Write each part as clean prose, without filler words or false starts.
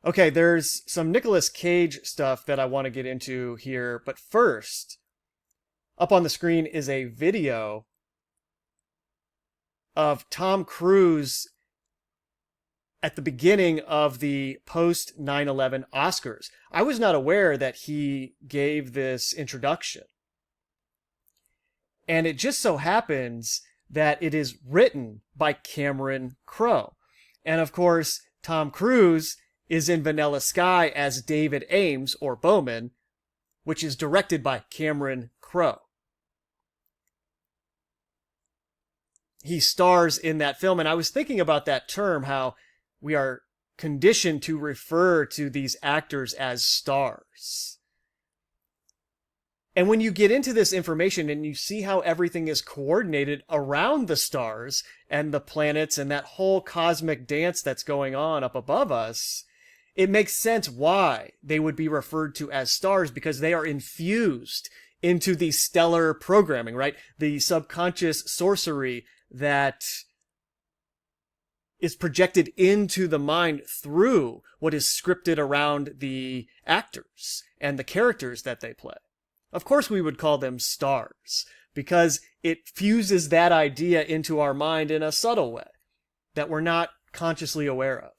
Okay, there's some Nicolas Cage stuff that I want to get into here, but first, up on the screen is a video of Tom Cruise at the beginning of the post 9/11 Oscars. I was not aware that he gave this introduction. And it just so happens that it is written by Cameron Crowe. And of course, Tom Cruise is in Vanilla Sky as David Ames, or Bowman, which is directed by Cameron Crowe. He stars in that film, and I was thinking about that term, how we are conditioned to refer to these actors as stars. And when you get into this information and you see how everything is coordinated around the stars and the planets and that whole cosmic dance that's going on up above us, it makes sense why they would be referred to as stars, because they are infused into the stellar programming, right? The subconscious sorcery that is projected into the mind through what is scripted around the actors and the characters that they play. Of course we would call them stars, because it fuses that idea into our mind in a subtle way that we're not consciously aware of.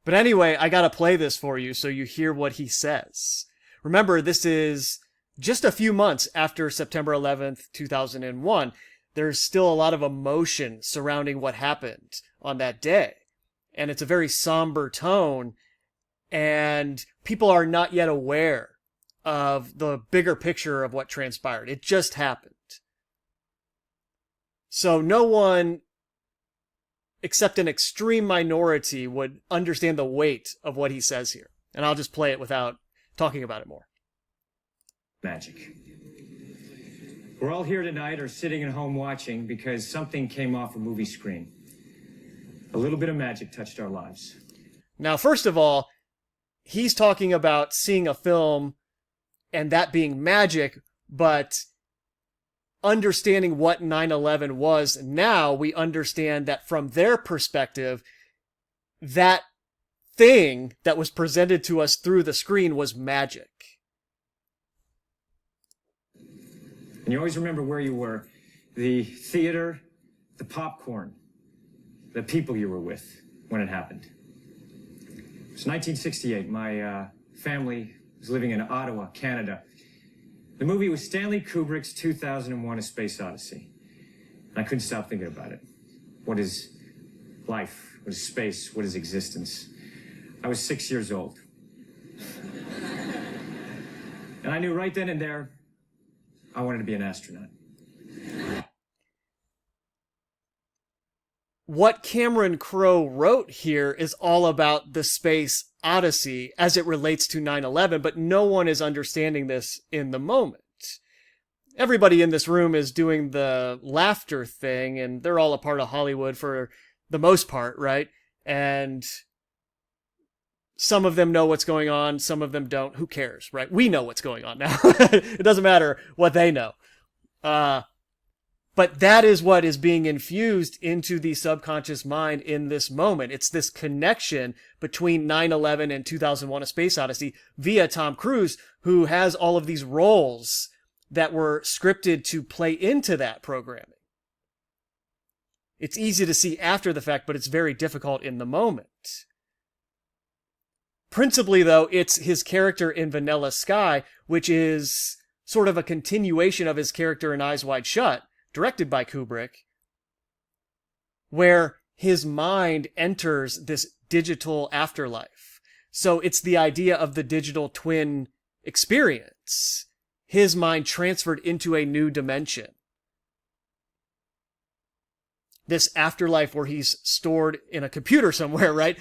But anyway, I gotta play this for you so you hear what he says. Remember, this is just a few months after September 11th, 2001. There's still a lot of emotion surrounding what happened on that day. And it's a very somber tone, and people are not yet aware of the bigger picture of what transpired. It just happened. So no one except an extreme minority would understand the weight of what he says here. And I'll just play it without talking about it more. Magic. We're all here tonight or sitting at home watching because something came off a movie screen. A little bit of magic touched our lives. Now, first of all, he's talking about seeing a film and that being magic, but understanding what 9/11 was, now we understand that from their perspective, that thing that was presented to us through the screen was magic. And you always remember where you were. The theater, the popcorn, the people you were with when it happened. It was 1968. My family was living in Ottawa, Canada. The movie was Stanley Kubrick's 2001: A Space Odyssey. And I couldn't stop thinking about it. What is life? What is space? What is existence? I was 6 years old. And I knew right then and there, I wanted to be an astronaut. What Cameron Crowe wrote here is all about the space odyssey as it relates to 9/11, but no one is understanding this in the moment. Everybody in this room is doing the laughter thing, and they're all a part of Hollywood for the most part, right? And some of them know what's going on, some of them don't. Who cares, right? We know what's going on now. It doesn't matter what they know. But that is what is being infused into the subconscious mind in this moment. It's this connection between 9/11 and 2001: A Space Odyssey via Tom Cruise, who has all of these roles that were scripted to play into that programming. It's easy to see after the fact, but it's very difficult in the moment. Principally, though, it's his character in Vanilla Sky, which is sort of a continuation of his character in Eyes Wide Shut, directed by Kubrick, where his mind enters this digital afterlife. So it's the idea of the digital twin experience. His mind transferred into a new dimension. This afterlife where he's stored in a computer somewhere, right?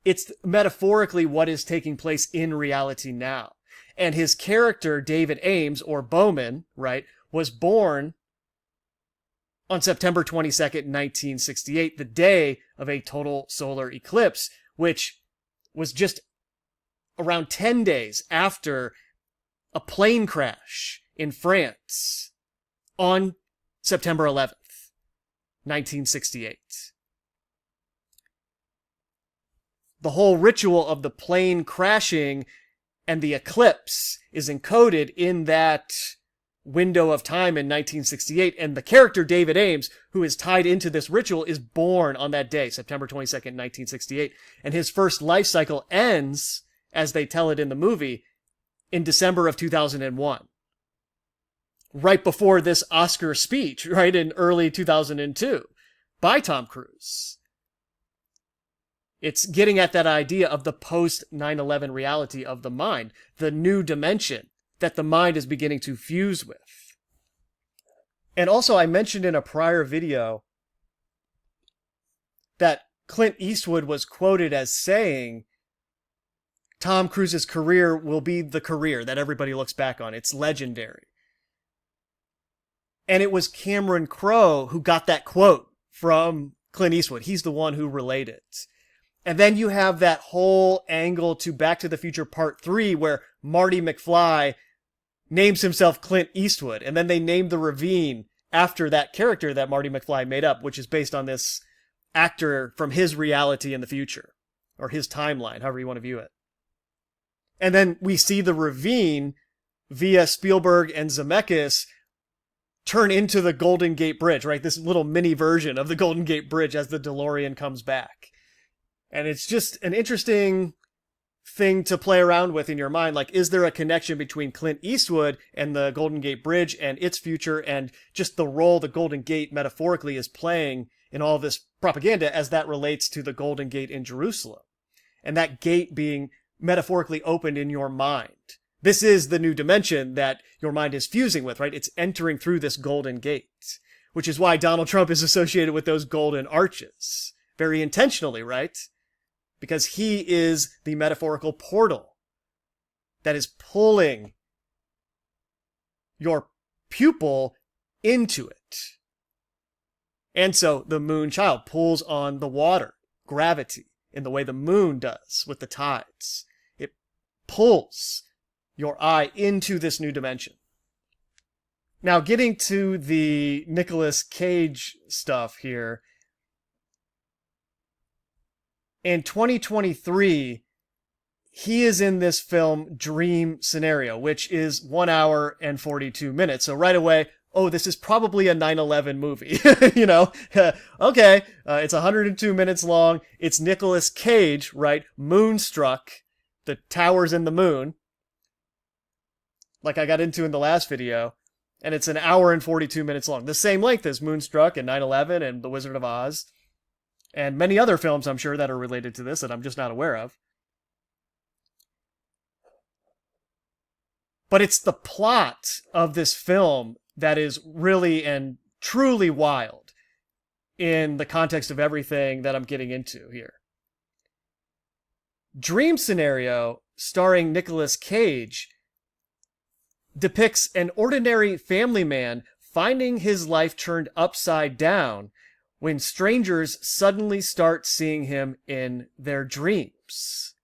It's metaphorically what is taking place in reality now. And his character, David Ames, or Bowman, right, was born on September 22nd, 1968, the day of a total solar eclipse, which was just around 10 days after a plane crash in France on September 11th, 1968. the whole ritual of the plane crashing and the eclipse is encoded in that window of time in 1968. And the character David Ames, who is tied into this ritual, is born on that day, September 22nd, 1968. And his first life cycle ends, as they tell it in the movie, in December of 2001. Right before this Oscar speech, right, in early 2002 by Tom Cruise. It's getting at that idea of the post 9/11 reality of the mind, the new dimension that the mind is beginning to fuse with. And also, I mentioned in a prior video that Clint Eastwood was quoted as saying, Tom Cruise's career will be the career that everybody looks back on. It's legendary. And it was Cameron Crowe who got that quote from Clint Eastwood. He's the one who relayed it. And then you have that whole angle to Back to the Future Part 3 where Marty McFly names himself Clint Eastwood. And then they named the ravine after that character that Marty McFly made up, which is based on this actor from his reality in the future, or his timeline, however you want to view it. And then we see the ravine via Spielberg and Zemeckis turn into the Golden Gate Bridge, right? This little mini version of the Golden Gate Bridge as the DeLorean comes back. And it's just an interesting thing to play around with in your mind. Like, is there a connection between Clint Eastwood and the Golden Gate Bridge and its future, and just the role the Golden Gate metaphorically is playing in all this propaganda as that relates to the Golden Gate in Jerusalem? And that gate being metaphorically opened in your mind. This is the new dimension that your mind is fusing with, right? It's entering through this golden gate, which is why Donald Trump is associated with those golden arches. Very intentionally, right? Because he is the metaphorical portal that is pulling your pupil into it. And so the moon child pulls on the water, gravity, in the way the moon does with the tides. It pulls your eye into this new dimension. Now, getting to the Nicolas Cage stuff here. In 2023, he is in this film Dream Scenario, which is 1 hour and 42 minutes. So right away, oh, this is probably a 9/11 movie. You know, okay, it's 102 minutes long. It's Nicolas Cage, right? Moonstruck, the towers in the moon, like I got into in the last video, and it's 1 hour and 42 minutes long. The same length as Moonstruck and 9/11 and The Wizard of Oz, and many other films, I'm sure, that are related to this that I'm just not aware of. But it's the plot of this film that is really and truly wild in the context of everything that I'm getting into here. Dream Scenario, starring Nicolas Cage, depicts an ordinary family man finding his life turned upside down when strangers suddenly start seeing him in their dreams.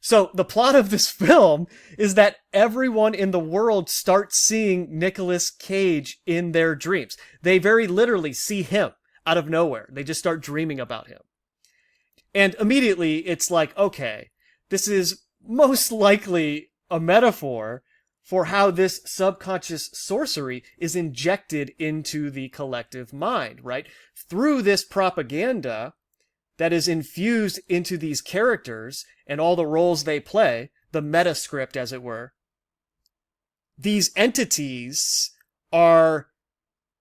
So the plot of this film is that everyone in the world starts seeing Nicolas Cage in their dreams. They very literally see him out of nowhere. They just start dreaming about him. And immediately it's like, okay, this is most likely a metaphor for how this subconscious sorcery is injected into the collective mind, right? Through this propaganda that is infused into these characters and all the roles they play, the meta script, as it were. These entities are,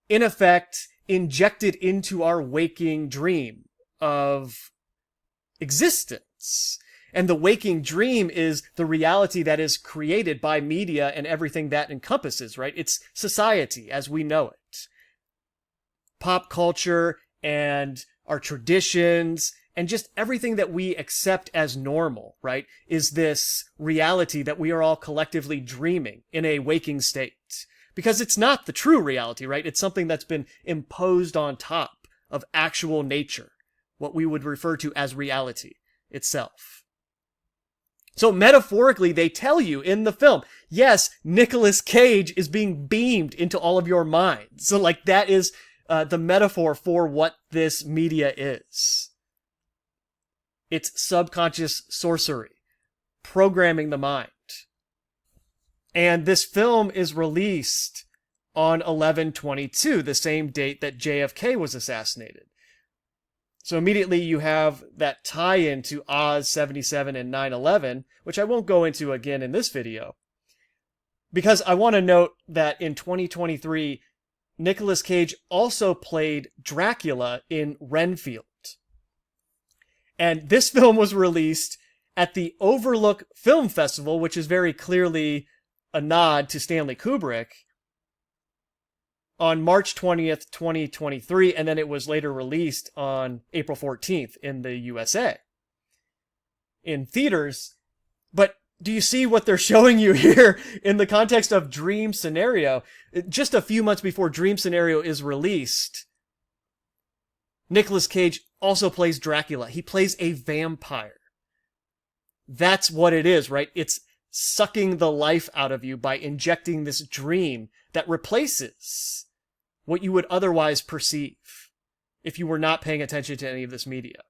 in effect, injected into our waking dream of existence. And the waking dream is the reality that is created by media and everything that encompasses, right? It's society as we know it. Pop culture and our traditions and just everything that we accept as normal, right? Is this reality that we are all collectively dreaming in a waking state. Because it's not the true reality, right? It's something that's been imposed on top of actual nature, what we would refer to as reality itself. So metaphorically, they tell you in the film, yes, Nicolas Cage is being beamed into all of your minds. So like that is the metaphor for what this media is. It's subconscious sorcery, programming the mind. And this film is released on 11/22, the same date that JFK was assassinated. So immediately you have that tie-in to Oz 77 and 9/11, which I won't go into again in this video. Because I want to note that in 2023, Nicolas Cage also played Dracula in Renfield. And this film was released at the Overlook Film Festival, which is very clearly a nod to Stanley Kubrick, on March 20th, 2023, and then it was later released on April 14th in the USA in theaters. But do you see what they're showing you here in the context of Dream Scenario? Just a few months before Dream Scenario is released, Nicolas Cage also plays Dracula. He plays a vampire. That's what it is, right? It's sucking the life out of you by injecting this dream that replaces what you would otherwise perceive if you were not paying attention to any of this media.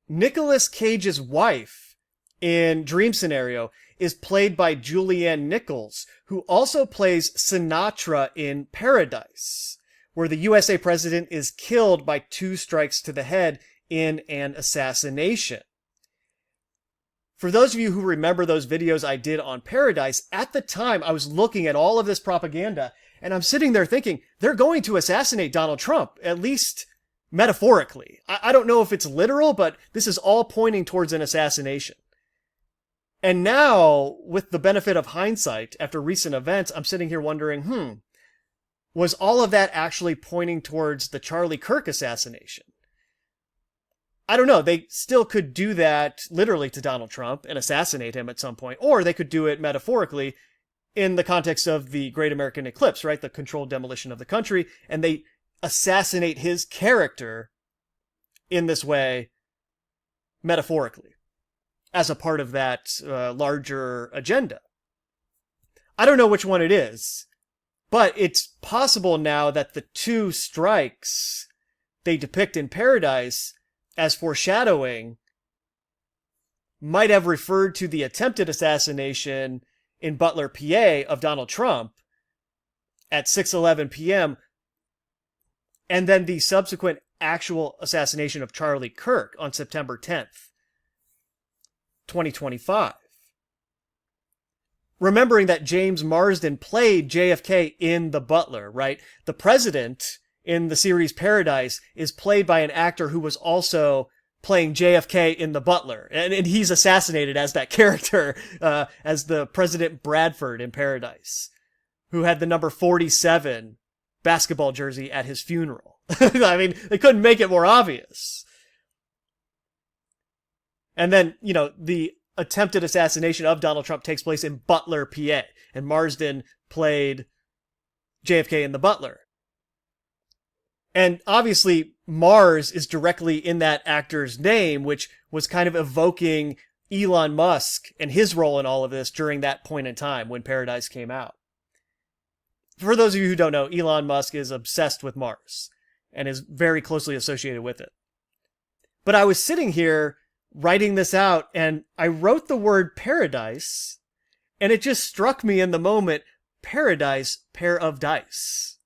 Nicolas Cage's wife in Dream Scenario is played by Julianne Nichols, who also plays Sinatra in Paradise, where the USA president is killed by 2 strikes to the head in an assassination. For those of you who remember those videos I did on Paradise, at the time I was looking at all of this propaganda and I'm sitting there thinking, they're going to assassinate Donald Trump, at least metaphorically. I don't know if it's literal, but this is all pointing towards an assassination. And now, with the benefit of hindsight, after recent events, I'm sitting here wondering, was all of that actually pointing towards the Charlie Kirk assassination? I don't know. They still could do that literally to Donald Trump and assassinate him at some point, or they could do it metaphorically in the context of the Great American Eclipse, right? The controlled demolition of the country, and they assassinate his character in this way metaphorically as a part of that larger agenda. I don't know which one it is, but it's possible now that the 2 strikes they depict in Paradise as foreshadowing might have referred to the attempted assassination in Butler, PA of Donald Trump at 6:11 p.m. and then the subsequent actual assassination of Charlie Kirk on September 10th, 2025. Remembering that James Marsden played JFK in The Butler, right? The president in the series Paradise is played by an actor who was also playing JFK in The Butler. And he's assassinated as that character, as the President Bradford in Paradise, who had the number 47 basketball jersey at his funeral. I mean, they couldn't make it more obvious. And then, the attempted assassination of Donald Trump takes place in Butler, PA. And Marsden played JFK in The Butler. And obviously, Mars is directly in that actor's name, which was kind of evoking Elon Musk and his role in all of this during that point in time when Paradise came out. For those of you who don't know, Elon Musk is obsessed with Mars and is very closely associated with it. But I was sitting here writing this out, and I wrote the word paradise, and it just struck me in the moment, paradise, pair of dice.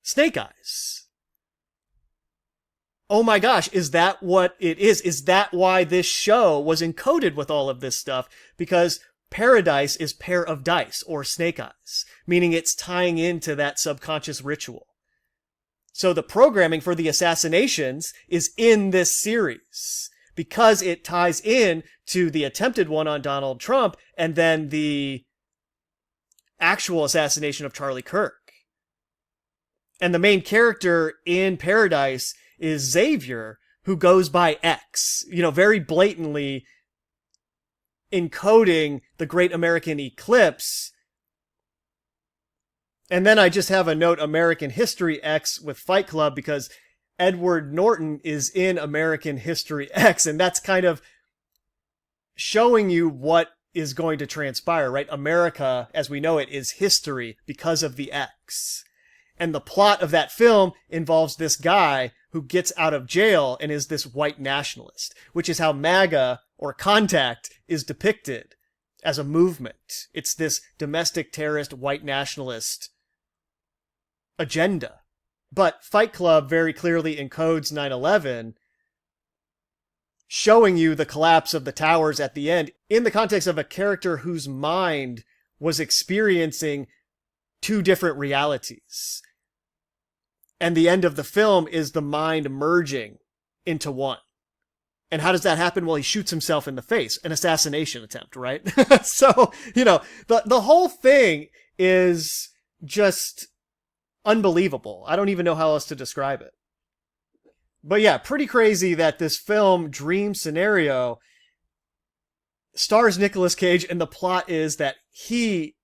Snake eyes. Oh my gosh, is that what it is? Is that why this show was encoded with all of this stuff? Because paradise is pair of dice, or snake eyes, meaning it's tying into that subconscious ritual. So the programming for the assassinations is in this series, because it ties in to the attempted one on Donald Trump and then the actual assassination of Charlie Kirk. And the main character in Paradise is Xavier, who goes by X, very blatantly encoding the Great American Eclipse. And then I just have a note, American History X with Fight Club, because Edward Norton is in American History X, and that's kind of showing you what is going to transpire, right? America, as we know it, is history because of the X. And the plot of that film involves this guy who gets out of jail and is this white nationalist, which is how MAGA or Contact is depicted as a movement. It's this domestic terrorist white nationalist agenda. But Fight Club very clearly encodes 9/11, showing you the collapse of the towers at the end in the context of a character whose mind was experiencing two different realities. And the end of the film is the mind merging into one. And how does that happen? Well, he shoots himself in the face. An assassination attempt, right? So, the whole thing is just unbelievable. I don't even know how else to describe it. But yeah, pretty crazy that this film, Dream Scenario, stars Nicolas Cage, and the plot is that he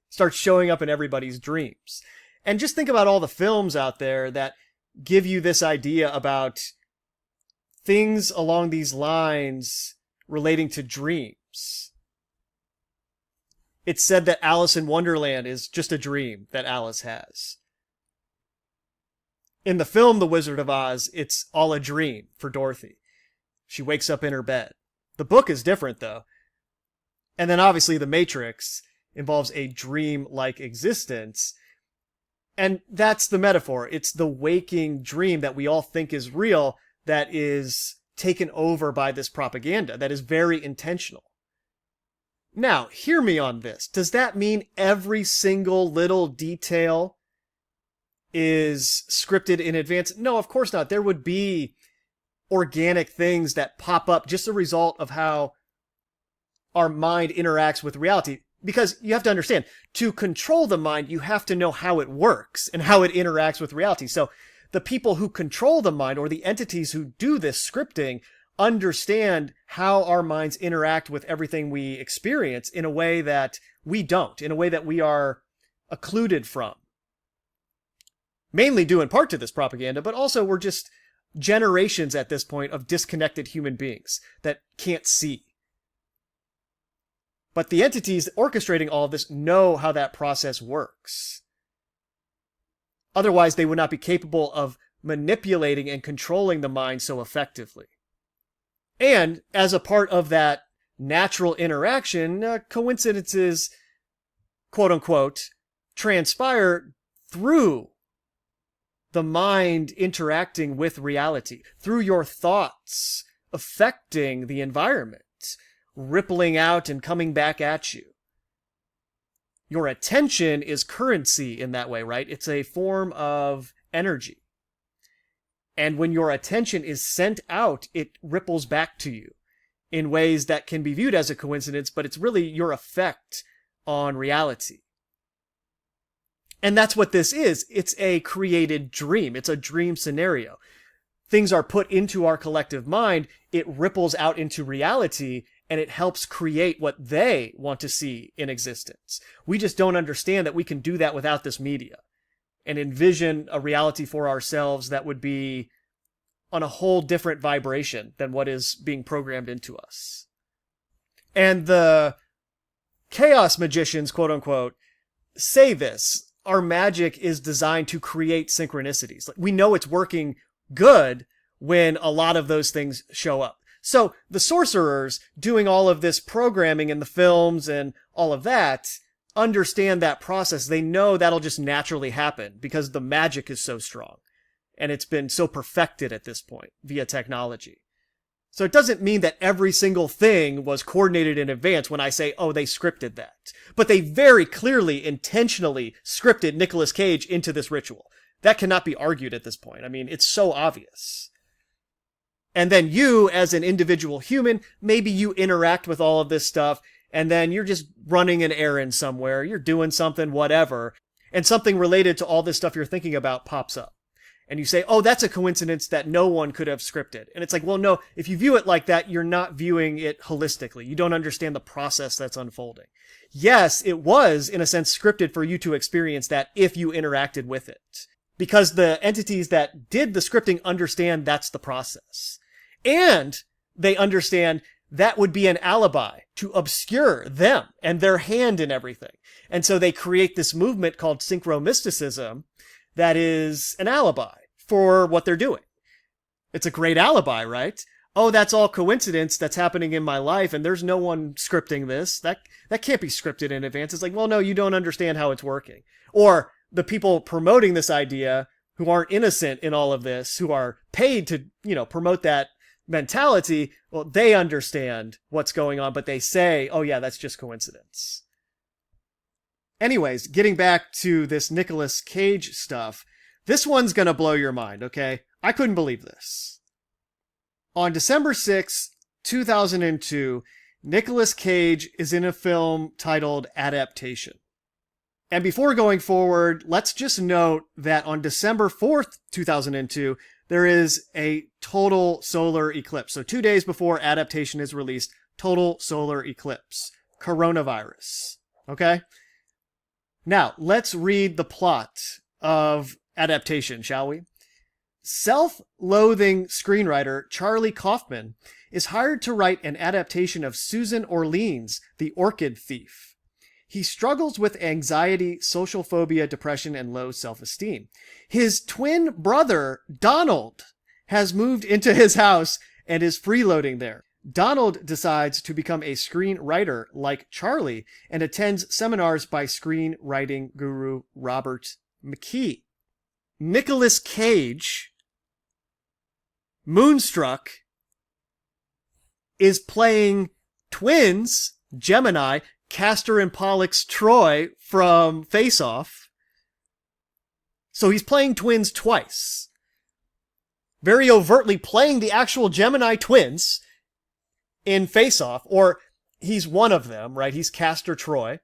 starts showing up in everybody's dreams. And just think about all the films out there that give you this idea about things along these lines relating to dreams. It's said that Alice in Wonderland is just a dream that Alice has. In the film The Wizard of Oz, it's all a dream for Dorothy. She wakes up in her bed. The book is different, though. And then obviously The Matrix involves a dream-like existence. And that's the metaphor. It's the waking dream that we all think is real that is taken over by this propaganda that is very intentional. Now, hear me on this. Does that mean every single little detail is scripted in advance? No, of course not. There would be organic things that pop up just a result of how our mind interacts with reality. Because you have to understand, to control the mind, you have to know how it works and how it interacts with reality. So the people who control the mind, or the entities who do this scripting, understand how our minds interact with everything we experience in a way that we don't, in a way that we are occluded from. Mainly due in part to this propaganda, but also we're just generations at this point of disconnected human beings that can't see. But the entities orchestrating all of this know how that process works. Otherwise, they would not be capable of manipulating and controlling the mind so effectively. And as a part of that natural interaction, coincidences, quote unquote, transpire through the mind interacting with reality, through your thoughts affecting the environment, rippling out and coming back at you. Your attention is currency in that way, right? It's a form of energy. And when your attention is sent out, it ripples back to you in ways that can be viewed as a coincidence, but it's really your effect on reality. And that's what this is. It's a created dream. It's a dream scenario. Things are put into our collective mind, it ripples out into reality, and it helps create what they want to see in existence. We just don't understand that we can do that without this media and envision a reality for ourselves that would be on a whole different vibration than what is being programmed into us. And the chaos magicians, quote unquote, say this. Our magic is designed to create synchronicities. We know it's working good when a lot of those things show up. So the sorcerers doing all of this programming in the films and all of that understand that process. They know that'll just naturally happen because the magic is so strong and it's been so perfected at this point via technology. So it doesn't mean that every single thing was coordinated in advance when I say, oh, they scripted that. But they very clearly, intentionally scripted Nicolas Cage into this ritual. That cannot be argued at this point. I mean, it's so obvious. And then you, as an individual human, maybe you interact with all of this stuff, and then you're just running an errand somewhere, you're doing something, whatever, and something related to all this stuff you're thinking about pops up. And you say, oh, that's a coincidence that no one could have scripted. And it's like, well, no, if you view it like that, you're not viewing it holistically. You don't understand the process that's unfolding. Yes, it was, in a sense, scripted for you to experience that if you interacted with it. Because the entities that did the scripting understand that's the process. And they understand that would be an alibi to obscure them and their hand in everything. And so they create this movement called synchromysticism that is an alibi for what they're doing. It's a great alibi, right? Oh, that's all coincidence that's happening in my life, and there's no one scripting this. That can't be scripted in advance. It's like, well, no, you don't understand how it's working. Or the people promoting this idea who aren't innocent in all of this, who are paid to, promote that mentality, well, they understand what's going on, but they say, oh yeah, that's just coincidence. Anyways, getting back to this Nicolas Cage stuff, this one's gonna blow your mind, okay? I couldn't believe this. On December 6, 2002, Nicolas Cage is in a film titled Adaptation. And before going forward, let's just note that on December 4th, 2002, there is a total solar eclipse. So 2 days before Adaptation is released, total solar eclipse. Coronavirus. Okay? Now, let's read the plot of Adaptation, shall we? Self-loathing screenwriter Charlie Kaufman is hired to write an adaptation of Susan Orlean's The Orchid Thief. He struggles with anxiety, social phobia, depression, and low self-esteem. His twin brother, Donald, has moved into his house and is freeloading there. Donald decides to become a screenwriter like Charlie and attends seminars by screenwriting guru Robert McKee. Nicolas Cage, Moonstruck, is playing twins, Gemini, Castor and Pollux Troy from Face Off. So he's playing twins twice. Very overtly playing the actual Gemini twins in Face Off, or he's one of them, right? He's Castor Troy.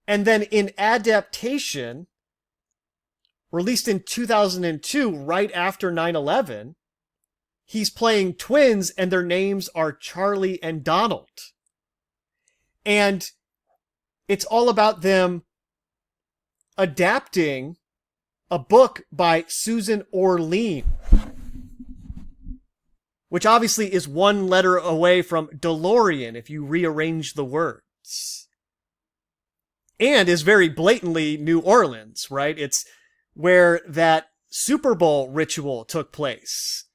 And then in Adaptation, released in 2002, right after 9/11, he's playing twins and their names are Charlie and Donald. And it's all about them adapting a book by Susan Orlean, which obviously is one letter away from DeLorean if you rearrange the words. And is very blatantly New Orleans, right? It's where that Super Bowl ritual took place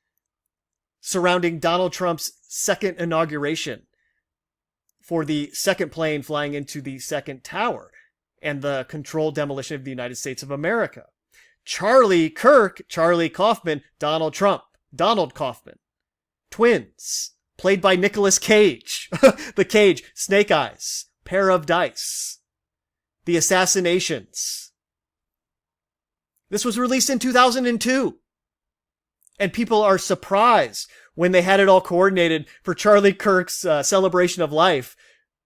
surrounding Donald Trump's second inauguration for the second plane flying into the second tower and the controlled demolition of the United States of America. Charlie Kirk, Charlie Kaufman, Donald Trump, Donald Kaufman. Twins, played by Nicolas Cage. The Cage, Snake Eyes, Pair of Dice. The Assassinations. This was released in 2002. And people are surprised when they had it all coordinated for Charlie Kirk's celebration of life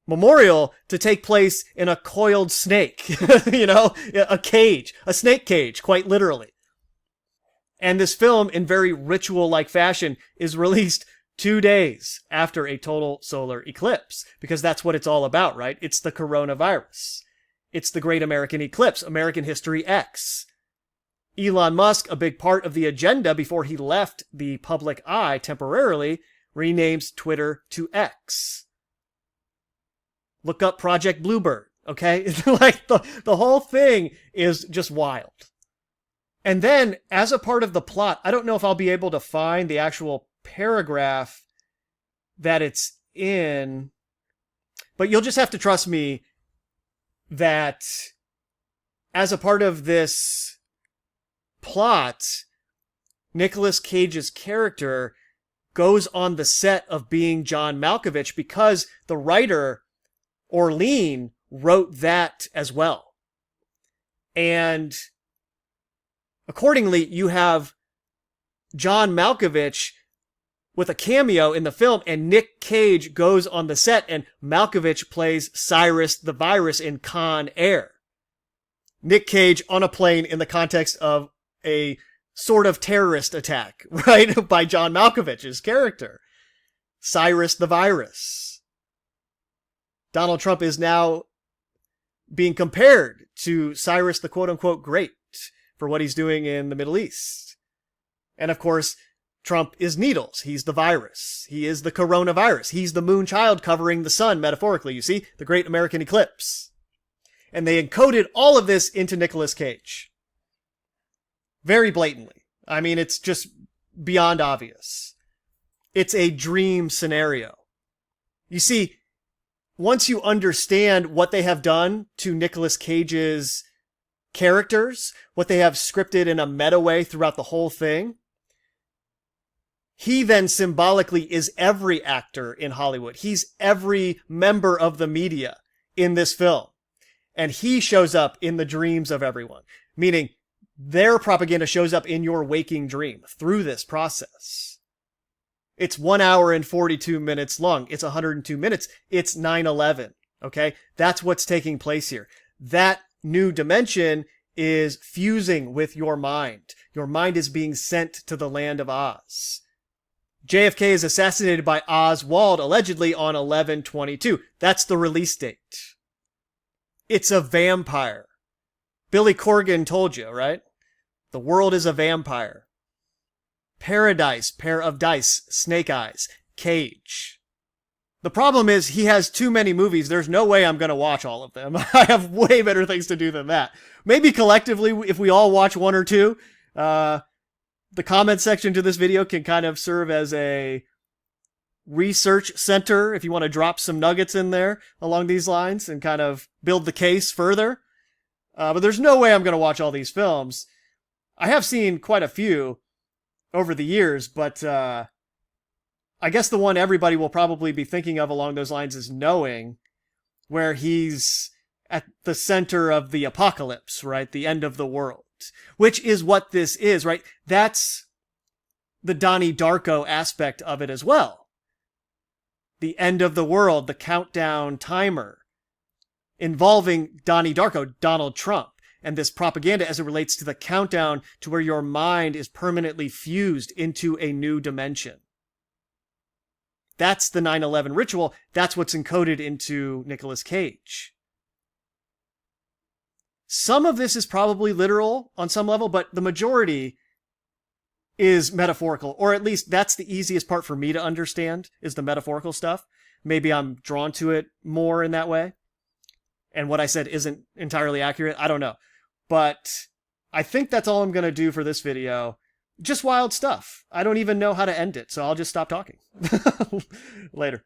memorial to take place in a coiled snake. A cage, a snake cage, quite literally. And this film, in very ritual-like fashion, is released 2 days after a total solar eclipse, because that's what it's all about, right? It's the coronavirus. It's the Great American Eclipse, American History X. Elon Musk, a big part of the agenda before he left the public eye temporarily, renames Twitter to X. Look up Project Bluebird, okay? Like, the whole thing is just wild. And then, as a part of the plot, I don't know if I'll be able to find the actual paragraph that it's in, but you'll just have to trust me that as a part of this plot, Nicolas Cage's character goes on the set of Being John Malkovich because the writer, Orlean, wrote that as well. And accordingly, you have John Malkovich with a cameo in the film, and Nick Cage goes on the set, and Malkovich plays Cyrus the Virus in Con Air. Nick Cage on a plane in the context of a sort of terrorist attack, right? By John Malkovich's character. Cyrus the Virus. Donald Trump is now being compared to Cyrus the quote-unquote great for what he's doing in the Middle East. And of course, Trump is Needles. He's the virus. He is the coronavirus. He's the moon child covering the sun, metaphorically, you see? The Great American Eclipse. And they encoded all of this into Nicolas Cage. Very blatantly. I mean, it's just beyond obvious. It's a dream scenario. You see, once you understand what they have done to Nicolas Cage's characters, what they have scripted in a meta way throughout the whole thing, he then symbolically is every actor in Hollywood. He's every member of the media in this film. And he shows up in the dreams of everyone, meaning their propaganda shows up in your waking dream through this process. It's 1 hour and 42 minutes long. It's 102 minutes. It's 9/11. Okay. That's what's taking place here. That new dimension is fusing with your mind. Your mind is being sent to the land of Oz. JFK is assassinated by Oswald, allegedly on 11/22. That's the release date. It's a vampire. Billy Corgan told you, right? The world is a vampire. Paradise, pair of dice, snake eyes, Cage. The problem is he has too many movies. There's no way I'm going to watch all of them. I have way better things to do than that. Maybe collectively, if we all watch one or two, the comment section to this video can kind of serve as a research center if you want to drop some nuggets in there along these lines and kind of build the case further. But there's no way I'm going to watch all these films. I have seen quite a few over the years, but I guess the one everybody will probably be thinking of along those lines is Knowing, where he's at the center of the apocalypse, right? The end of the world, which is what this is, right? That's the Donnie Darko aspect of it as well. The end of the world, the countdown timer, involving Donnie Darko, Donald Trump, and this propaganda as it relates to the countdown to where your mind is permanently fused into a new dimension. That's the 9/11 ritual. That's what's encoded into Nicolas Cage. Some of this is probably literal on some level, but the majority is metaphorical, or at least that's the easiest part for me to understand, is the metaphorical stuff. Maybe I'm drawn to it more in that way, and what I said isn't entirely accurate. I don't know. But I think that's all I'm going to do for this video. Just wild stuff. I don't even know how to end it, so I'll just stop talking. Later.